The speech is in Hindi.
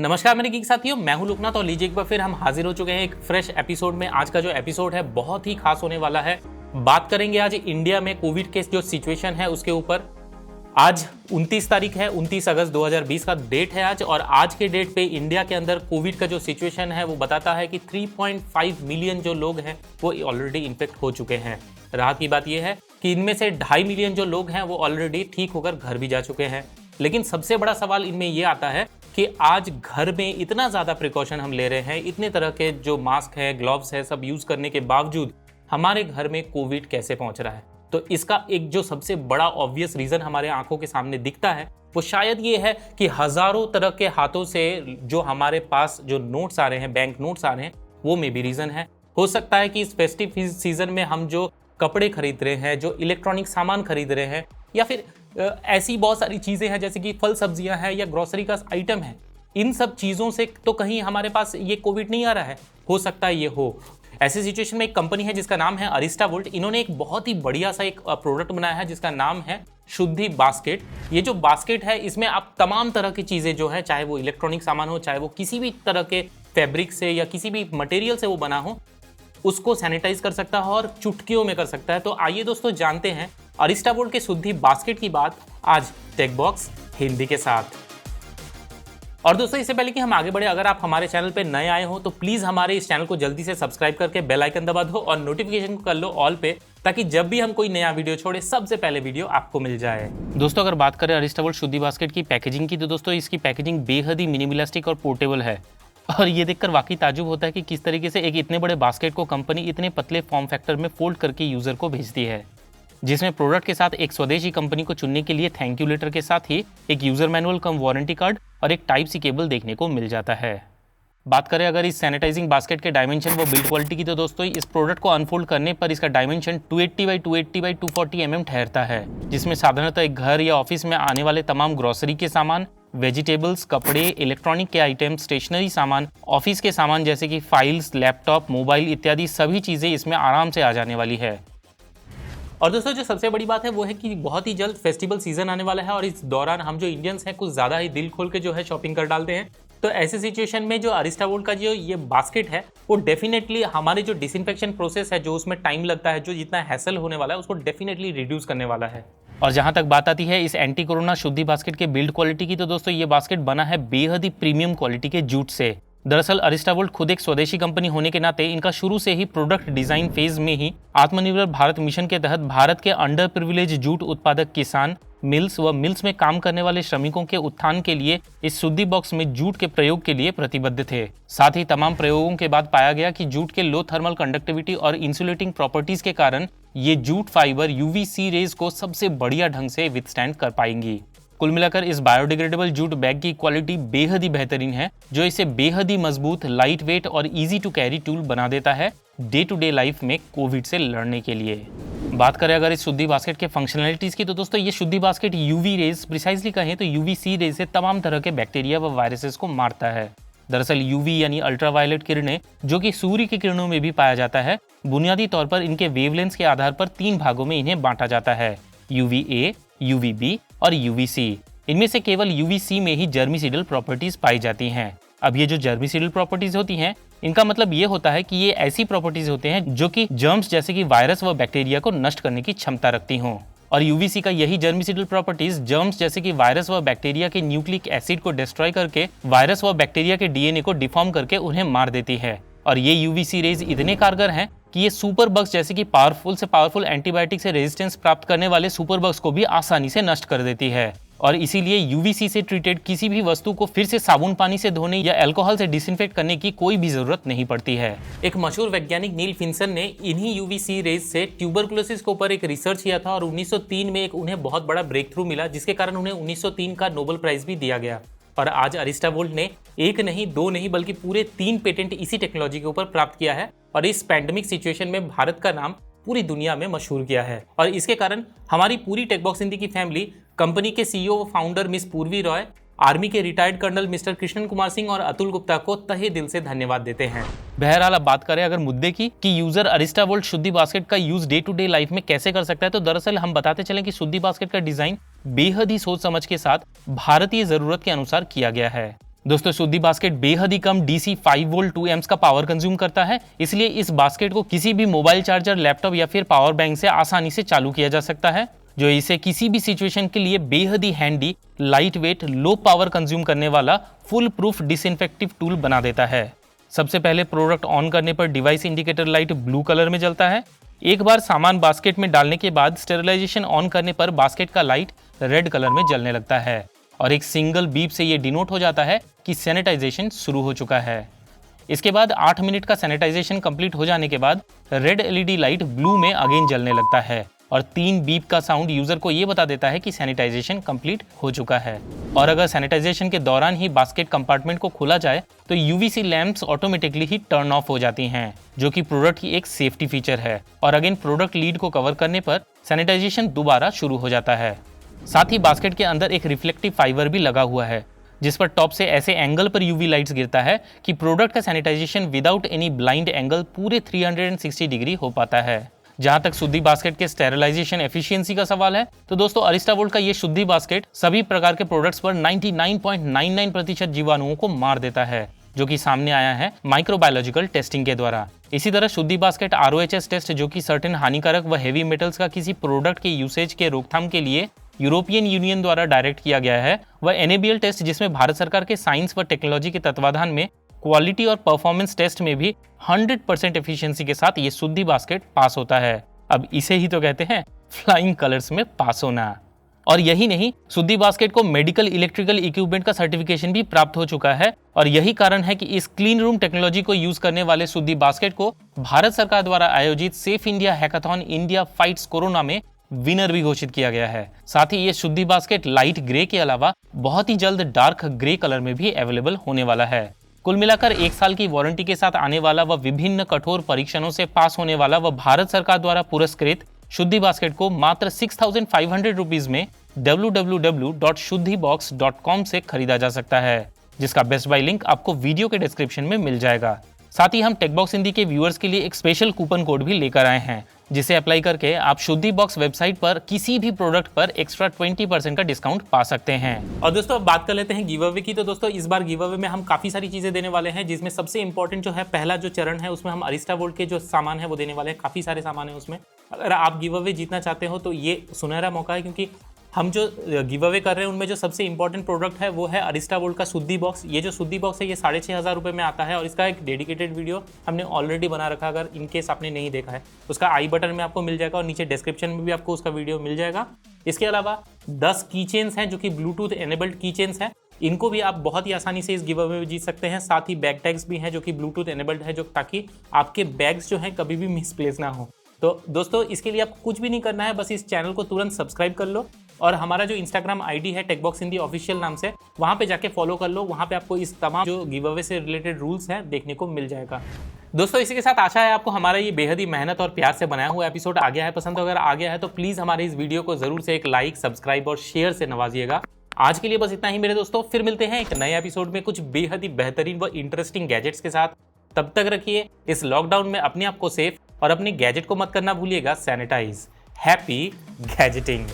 नमस्कार मेरे गीक साथियों, मैं हूं लोकनाथ और लीजिए एक बार फिर हम हाजिर हो चुके हैं एक फ्रेश एपिसोड में। आज का जो एपिसोड है बहुत ही खास होने वाला है। बात करेंगे आज इंडिया में कोविड के जो सिचुएशन है उसके ऊपर। आज 29 तारीख है, 29 अगस्त 2020 का डेट है आज, और आज के डेट पे इंडिया के अंदर कोविड का जो सिचुएशन है वो बताता है कि 3.5 मिलियन जो लोग हैं वो ऑलरेडी इन्फेक्ट हो चुके हैं। राहत की बात यह है कि इनमें से 2.5 मिलियन जो लोग हैं वो ऑलरेडी ठीक होकर घर भी जा चुके हैं। लेकिन सबसे बड़ा सवाल इनमें ये आता है कि आज घर में इतना ज़्यादा प्रिकॉशन हम ले रहे हैं, इतने तरह के जो मास्क है, ग्लव्स है, सब यूज़ करने के बावजूद हमारे घर में कोविड कैसे पहुंच रहा है। तो इसका एक जो सबसे बड़ा ऑब्वियस रीज़न हमारे आंखों के सामने दिखता है वो शायद ये है कि हज़ारों तरह के हाथों से जो हमारे पास जो नोट्स आ रहे हैं, बैंक नोट्स आ रहे हैं, वो में भी रीज़न है। हो सकता है कि इस फेस्टिव सीज़न में हम जो कपड़े खरीद रहे हैं, जो इलेक्ट्रॉनिक सामान खरीद रहे हैं, या फिर ऐसी बहुत सारी चीज़ें हैं जैसे कि फल सब्जियां हैं या ग्रोसरी का आइटम है, इन सब चीज़ों से तो कहीं हमारे पास ये कोविड नहीं आ रहा है। हो सकता है ये हो। ऐसी सिचुएशन में एक कंपनी है जिसका नाम है अरिस्टावोल्ट। इन्होंने एक बहुत ही बढ़िया सा एक प्रोडक्ट बनाया है जिसका नाम है शुद्धि बास्केट। ये जो बास्केट है इसमें आप तमाम तरह की चीज़ें जो है, चाहे वो इलेक्ट्रॉनिक सामान हो, चाहे वो किसी भी तरह के फैब्रिक से या किसी भी मटेरियल से वो बना हो, उसको सैनिटाइज कर सकता है और चुटकियों में कर सकता है। तो आइए दोस्तों जानते हैं अरिस्टावोल्ट के शुद्धि बास्केट की बात आज टेक बॉक्स हिंदी के साथ। और दोस्तों इससे पहले कि हम आगे बढ़े, अगर आप हमारे चैनल पे नए आए हो तो प्लीज हमारे इस चैनल को जल्दी से सब्सक्राइब करके बेल आइकन दबा दो और नोटिफिकेशन को कर लो ऑल पे, ताकि जब भी हम कोई नया वीडियो छोड़े सबसे पहले वीडियो आपको मिल जाए। दोस्तों अगर बात करें अरिस्टावोल्ट शुद्धि बास्केट की पैकेजिंग की, तो दोस्तों इसकी पैकेजिंग बेहद ही मिनिमलिस्टिक और पोर्टेबल है। और ये देखकर वाकई ताजुब होता है कि किस तरीके से एक इतने बड़े बास्केट को कंपनी इतने पतले फॉर्म फैक्टर में फोल्ड करके यूजर को भेजती है, जिसमें प्रोडक्ट के साथ एक स्वदेशी कंपनी को चुनने के लिए थैंक यू लेटर के साथ ही एक यूजर मैनुअल कम वारंटी कार्ड और एक टाइप सी केबल देखने को मिल जाता है। बात करें अगर इस सैनिटाइजिंग बास्केट के डायमेंशन व बिल्ड क्वालिटी की, तो दोस्तों इस प्रोडक्ट को अनफोल्ड करने पर इसका डायमेंशन 280 बाई 280 बाई 240 mm ठहरता है, जिसमें साधारणतः एक घर या ऑफिस में आने वाले तमाम ग्रोसरी के सामान, वेजिटेबल्स, कपड़े, इलेक्ट्रॉनिक के आइटम, स्टेशनरी सामान, ऑफिस के सामान जैसे कि फाइल्स, लैपटॉप, मोबाइल इत्यादि सभी चीज़ें इसमें आराम से आ जाने वाली है। और दोस्तों जो सबसे बड़ी बात है वो है कि बहुत ही जल्द फेस्टिवल सीजन आने वाला है और इस दौरान हम जो इंडियंस हैं कुछ ज़्यादा ही दिल खोल के जो है शॉपिंग कर डालते हैं। तो ऐसे सिचुएशन में जो अरिस्टावोल्ट का जो ये बास्केट है वो डेफिनेटली हमारे जो डिसइंफेक्शन प्रोसेस है, जो उसमें टाइम लगता है, जो जितना हैसल होने वाला है, उसको डेफिनेटली रिड्यूस करने वाला है। और जहां तक बात आती है इस एंटी कोरोना शुद्धि बास्केट के बिल्ड क्वालिटी की, तो दोस्तों ये बास्केट बना है बेहद ही प्रीमियम क्वालिटी के जूट से। दरअसल अरिस्टावोल्ट खुद एक स्वदेशी कंपनी होने के नाते इनका शुरू से ही प्रोडक्ट डिजाइन फेज में ही आत्मनिर्भर भारत मिशन के तहत भारत के अंडर प्रिविलेज जूट उत्पादक किसान, मिल्स व मिल्स में काम करने वाले श्रमिकों के उत्थान के लिए इस शुद्धि बॉक्स में जूट के प्रयोग के लिए प्रतिबद्ध थे। साथ ही तमाम प्रयोगों के बाद पाया गया कि जूट के लो थर्मल कंडक्टिविटी और इंसुलेटिंग प्रॉपर्टीज के कारण ये जूट फाइबर यूवीसी रेज को सबसे बढ़िया ढंग से विथस्टैंड कर पाएंगी। कुल मिलाकर इस बायोडिग्रेडेबल जूट बैग की क्वालिटी बेहद ही बेहतरीन है, जो इसे बेहद ही मजबूत, लाइट वेट और इजी टू कैरी टूल बना देता है डे टू डे लाइफ में कोविड से लड़ने के लिए। बात करें अगर इस शुद्धि बास्केट के फंक्शनैलिटीज की, तो दोस्तों ये शुद्धि बास्केट यूवी रेज, प्रिसाइजली कहें तो यूवीसी रेज से तमाम तरह के बैक्टीरिया व वायरसेस को मारता है। दरअसल यूवी यानी अल्ट्रावायलेट किरणें, जो कि सूर्य की किरणों में भी पाया जाता है, बुनियादी तौर पर इनके वेवलेंथ के आधार पर 3 भागों में इन्हें बांटा जाता है, यूवीए, यूवीबी और यूवीसी। इनमें से केवल यूवीसी में ही जर्मिसिडल प्रॉपर्टीज पाई जाती हैं। अब ये जो जर्मिसिडल प्रॉपर्टीज होती हैं, इनका मतलब ये होता है कि ये ऐसी प्रॉपर्टीज होते हैं जो कि जर्म्स जैसे कि वायरस व बैक्टीरिया को नष्ट करने की क्षमता रखती हों। और यूवीसी का यही जर्मिसिडल प्रॉपर्टीज जर्म्स जैसे कि वायरस व बैक्टीरिया के न्यूक्लिक एसिड को डिस्ट्रॉय करके वायरस व बैक्टीरिया के डीएनए को डिफॉर्म करके उन्हें मार देती है। और ये यूवीसी रेज इतने कारगर हैं कि ये सुपर बग्स जैसे कि पावरफुल से पावरफुल एंटीबायोटिक से रेजिस्टेंस प्राप्त करने वाले सुपर बग्स को भी आसानी से नष्ट कर देती है। और इसीलिए यूवीसी से ट्रीटेड किसी भी वस्तु को फिर से साबुन पानी से धोने या अल्कोहल से डिसइंफेक्ट करने की कोई भी जरूरत नहीं पड़ती है। एक मशहूर वैज्ञानिक नील फिंसन ने इन्हीं यूवीसी रेज से ट्यूबरकुलोसिस के ऊपर एक रिसर्च किया था और 1903 में एक उन्हें बहुत बड़ा ब्रेक थ्रू मिला, जिसके कारण उन्हें 1903 का नोबेल प्राइज भी दिया गया। और आज अरिस्टावोल्ट ने एक नहीं, 2 नहीं, बल्कि पूरे 3 पेटेंट इसी टेक्नोलॉजी के ऊपर प्राप्त किया है और इस पैंडेमिक सिचुएशन में भारत का नाम पूरी दुनिया में मशहूर किया है। और इसके कारण हमारी पूरी टेकबॉक्स हिंदी की फैमिली, कंपनी के सीईओ व founder miss Purvi Roy, army के retired colonel mister Krishnan Kumar Singh और अतुल गुप्ता को तहे दिल से धन्यवाद देते हैं। बहरहाल अब बात करें अगर मुद्दे की कि यूजर अरिस्टावोल्ट शुद्धि बास्केट का use day to day life में कैसे कर सकता है, तो दरअसल हम बताते चलें कि शुद्धि बास्केट का डिजाइन बेहद ही सोच समझ के साथ भारतीय जरूरत के अनुसार किया गया है। दोस्तों शुद्धि बास्केट बेहद ही कम DC 5 वोल्ट 2 एम्प्स का पावर कंज्यूम करता है, इसलिए इस बास्केट को किसी भी मोबाइल चार्जर, लैपटॉप या फिर पावर बैंक से आसानी से चालू किया जा सकता है, जो इसे किसी भी सिचुएशन के लिए बेहद ही handy, light weight, low power consume करने वाला फुल प्रूफ डिसइंफेक्टिव टूल बना देता है। सबसे पहले प्रोडक्ट ऑन करने पर device indicator light blue colour में जलता है। एक बार सामान बास्केट में डालने के बाद स्टेरिलाइजेशन ऑन करने पर बास्केट का लाइट रेड कलर में जलने लगता है और एक सिंगल बीप से ये डिनोट हो जाता है कि सैनिटाइजेशन शुरू हो चुका है। इसके बाद 8 मिनट का सैनिटाइजेशन कंप्लीट हो जाने के बाद रेड LED लाइट ब्लू में अगेन जलने लगता है और 3 बीप का साउंड यूजर को ये बता देता है कि सैनिटाइजेशन कंप्लीट हो चुका है। और अगर सैनिटाइजेशन के दौरान ही बास्केट कंपार्टमेंट को खोला जाए तो UVC लैंप्स ऑटोमेटिकली ही टर्न ऑफ हो जाती हैं, जो कि प्रोडक्ट की एक सेफ्टी फीचर है। और अगेन प्रोडक्ट लीड को कवर करने पर सैनिटाइजेशन दोबारा शुरू हो जाता है। साथ ही बास्केट के अंदर एक रिफ्लेक्टिव फाइबर भी लगा हुआ है, जिस पर टॉप से ऐसे एंगल पर UV लाइट्स गिरता है कि प्रोडक्ट का sanitisation without any blind angle पूरे 360 डिग्री हो पाता है। जहां तक शुद्धि बास्केट के स्टेरिलाइजेशन एफिशिएंसी का सवाल है तो दोस्तों अरिस्टावोल्ट का ये शुद्धि बास्केट सभी प्रकार के प्रोडक्ट्स पर 99.99% जीवाणुओं को मार देता है, जो कि सामने आया है माइक्रोबायोलॉजिकल टेस्टिंग के द्वारा। इसी तरह शुद्धि बास्केट ROHS टेस्ट, जो कि सर्टेन हानिकारक व हेवी मेटल्स का किसी प्रोडक्ट के यूसेज के रोकथाम के लिए यूरोपियन यूनियन द्वारा डायरेक्ट किया गया है, व NABL टेस्ट, जिसमें भारत सरकार के साइंस व टेक्नोलॉजी के तत्वाधान में क्वालिटी और परफॉर्मेंस टेस्ट में भी 100% एफिशिएंसी के साथ ये शुद्धि बास्केट पास होता है। अब इसे ही तो कहते हैं फ्लाइंग कलर्स में पास होना। और यही नहीं, शुद्धि बास्केट को मेडिकल इलेक्ट्रिकल इक्विपमेंट का सर्टिफिकेशन भी प्राप्त हो चुका है और यही कारण है कि इस क्लीन रूम टेक्नोलॉजी को यूज करने वाले शुद्धि बास्केट को भारत सरकार द्वारा आयोजित safe India hackathon India fights corona में विनर भी घोषित किया गया है। साथ ही ये शुद्धि बास्केट लाइट ग्रे के अलावा बहुत ही जल्द डार्क ग्रे कलर में भी अवेलेबल होने वाला है। कुल मिलाकर 1 साल की वारंटी के साथ आने वाला व विभिन्न कठोर परीक्षणों से पास होने वाला व भारत सरकार द्वारा पुरस्कृत शुद्धि बास्केट को मात्र 6500 रुपीज में www.shuddhibox.com से खरीदा जा सकता है, जिसका बेस्ट बाय लिंक आपको वीडियो के डिस्क्रिप्शन में मिल जाएगा। साथ ही हम टेकबॉक्स हिंदी के व्यूअर्स के लिए एक स्पेशल कूपन कोड भी लेकर आए हैं, जिसे अप्लाई करके आप शुद्धि बॉक्स वेबसाइट पर किसी भी प्रोडक्ट पर एक्स्ट्रा 20% का डिस्काउंट पा सकते हैं। और दोस्तों अब बात कर लेते हैं गिव अवे की। तो दोस्तों इस बार गिव अवे में हम काफी सारी चीजें देने वाले हैं, जिसमें सबसे इंपॉर्टेंट जो है पहला जो चरण है उसमें हम अरिस्टावोल्ट के जो सामान है वो देने वाले हैं। काफी सारे सामान है उसमें। अगर आप गिव अवे जीतना चाहते हो तो ये सुनहरा मौका है, क्योंकि हम जो गिव अवे कर रहे हैं उनमें जो सबसे इंपॉर्टेंट प्रोडक्ट है वो है अरिस्टावोल्ट का शुद्धि बॉक्स। ये जो शुद्धि बॉक्स है ये 6500 रुपये में आता है और इसका एक डेडिकेटेड वीडियो हमने ऑलरेडी बना रखा। अगर इन केस आपने नहीं देखा है उसका आई बटन में आपको मिल जाएगा और नीचे डिस्क्रिप्शन में भी आपको उसका वीडियो मिल जाएगा। इसके अलावा 10 की चेन्स हैं जो कि ब्लूटूथ एनेबल्ड की चेन्स हैं, इनको भी आप बहुत ही आसानी से इस गिव अवे में जीत सकते हैं। साथ ही बैग टैग्स भी हैं जो कि ब्लूटूथ एनेबल्ड है, जो ताकि आपके बैग्स जो हैं कभी भी मिसप्लेस ना हो। तो दोस्तों इसके लिए आपको कुछ भी नहीं करना है, बस इस चैनल को तुरंत सब्सक्राइब कर लो और हमारा जो इंस्टाग्राम आईडी है टेकबॉक्स हिंदी ऑफिशियल नाम से, वहाँ पे जाके फॉलो कर लो। वहाँ पे आपको इस तमाम जो गिव अवे से रिलेटेड रूल्स हैं देखने को मिल जाएगा। दोस्तों इसी के साथ आशा है आपको हमारा ये बेहद ही मेहनत और प्यार से बनाया हुआ एपिसोड आ गया है पसंद। अगर आ गया है तो प्लीज़ हमारे इस वीडियो को जरूर से एक लाइक, सब्सक्राइब और शेयर से नवाजिएगा। आज के लिए बस इतना ही मेरे दोस्तों, फिर मिलते हैं एक नए एपिसोड में कुछ बेहद ही बेहतरीन व इंटरेस्टिंग गैजेट्स के साथ। तब तक रखिए इस लॉकडाउन में अपने आप को सेफ और अपने गैजेट को मत करना भूलिएगा सैनिटाइज। हैप्पी गैजेटिंग।